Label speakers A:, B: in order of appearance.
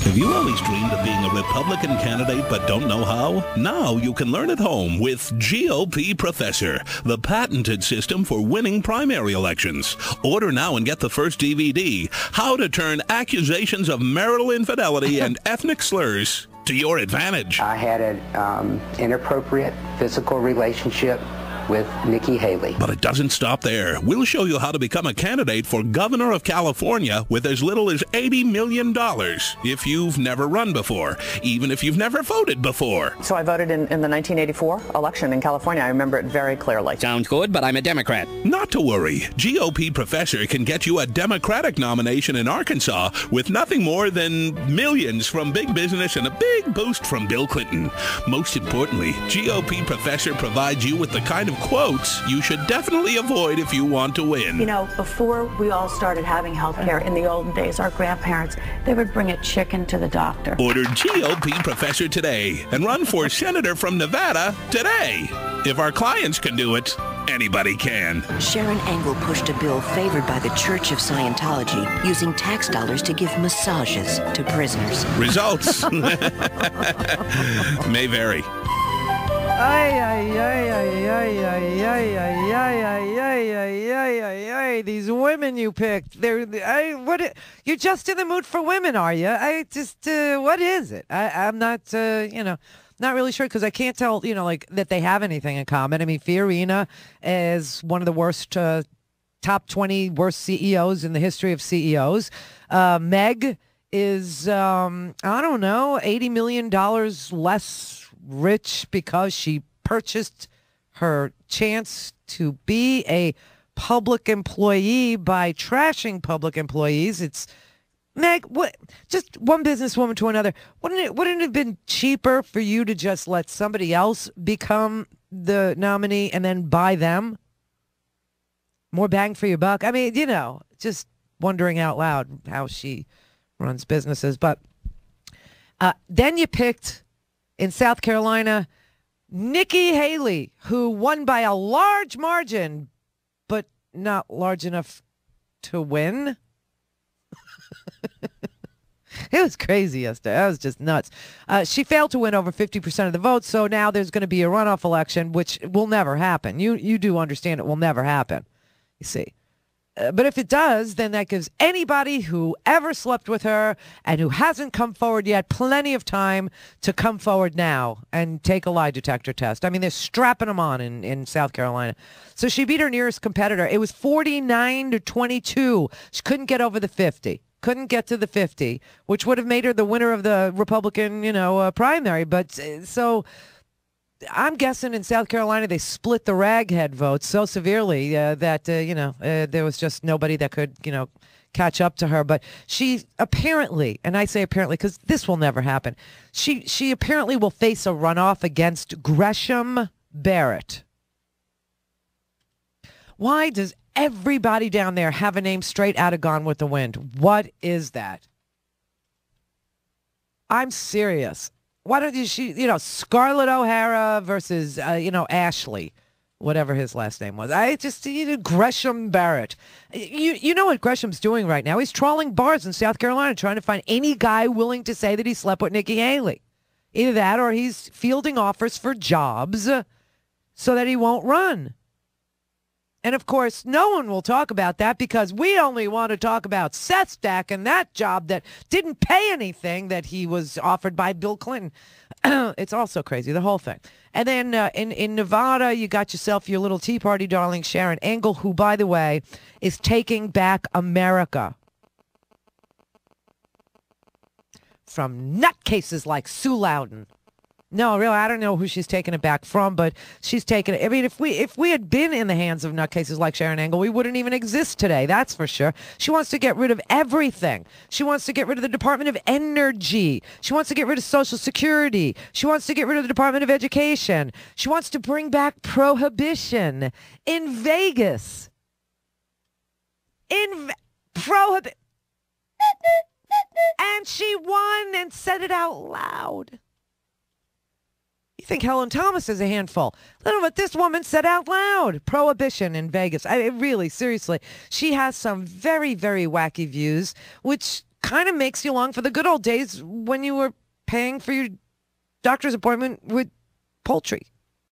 A: Have you always dreamed of being a Republican candidate but don't know how? Now you can learn at home with GOP Professor, the patented system for winning primary elections. Order now and get the first DVD, How to Turn Accusations of Marital Infidelity and Ethnic Slurs to Your Advantage.
B: I had an inappropriate physical relationship with Nikki Haley.
A: But it doesn't stop there. We'll show you how to become a candidate for governor of California with as little as $80 million if you've never run before, even if you've never voted before.
C: So I voted in the 1984 election in California. I remember it very clearly.
D: Sounds good, but I'm a Democrat.
A: Not to worry. GOP Professor can get you a Democratic nomination in Arkansas with nothing more than millions from big business and a big boost from Bill Clinton. Most importantly, GOP Professor provides you with the kind of quotes you should definitely avoid if you want to win.
E: You know, before we all started having health care in the olden days, our grandparents, they would bring a chicken to the doctor.
A: Order GOP Professor today and run for senator from Nevada today. If our clients can do it, anybody can.
F: Sharon Angle pushed a bill favored by the Church of Scientology, using tax dollars to give massages to prisoners.
A: Results may vary.
G: These women you picked, you're just in the mood for women, are you? What is it? I'm not, not really sure, because I can't tell, like, that they have anything in common. I mean, Fiorina is one of the worst, top 20 worst CEOs in the history of CEOs. Meg is, I don't know, $80 million less rich because she purchased her chance to be a public employee by trashing public employees. It's Meg, what? Just one businesswoman to another. Wouldn't it have been cheaper for you to just let somebody else become the nominee and then buy them? More bang for your buck. I mean, just wondering out loud how she runs businesses. But then you picked, in South Carolina, Nikki Haley, who won by a large margin, but not large enough to win. It was crazy yesterday. That was just nuts. She failed to win over 50% of the votes, so now there's going to be a runoff election, which will never happen. You do understand it will never happen, you see. But if it does, then that gives anybody who ever slept with her and who hasn't come forward yet plenty of time to come forward now and take a lie detector test. I mean, they're strapping them on in South Carolina. So she beat her nearest competitor. It was 49-22. She couldn't get over the 50. Couldn't get to the 50, which would have made her the winner of the Republican, primary. But so I'm guessing in South Carolina they split the raghead votes so severely that there was just nobody that could catch up to her. But she apparently, and I say apparently because this will never happen, she apparently will face a runoff against Gresham Barrett. Why does everybody down there have a name straight out of Gone with the Wind? What is that? I'm serious. Why don't Scarlett O'Hara versus, Ashley, whatever his last name was. Gresham Barrett. You know what Gresham's doing right now? He's trawling bars in South Carolina trying to find any guy willing to say that he slept with Nikki Haley. Either that or he's fielding offers for jobs so that he won't run. And, of course, no one will talk about that because we only want to talk about Seth Stack and that job that didn't pay anything that he was offered by Bill Clinton. It's also crazy, the whole thing. And then in Nevada, you got yourself your little Tea Party darling, Sharon Angle, who, by the way, is taking back America from nutcases like Sue Loudon. No, really, I don't know who she's taking it back from, but she's taking it. I mean, if we had been in the hands of nutcases like Sharon Angle, we wouldn't even exist today. That's for sure. She wants to get rid of everything. She wants to get rid of the Department of Energy. She wants to get rid of Social Security. She wants to get rid of the Department of Education. She wants to bring back prohibition in Vegas. And she won and said it out loud. You think Helen Thomas is a handful? Little what this woman said out loud. Prohibition in Vegas. Really, seriously. She has some very, very wacky views, which kind of makes you long for the good old days when you were paying for your doctor's appointment with poultry.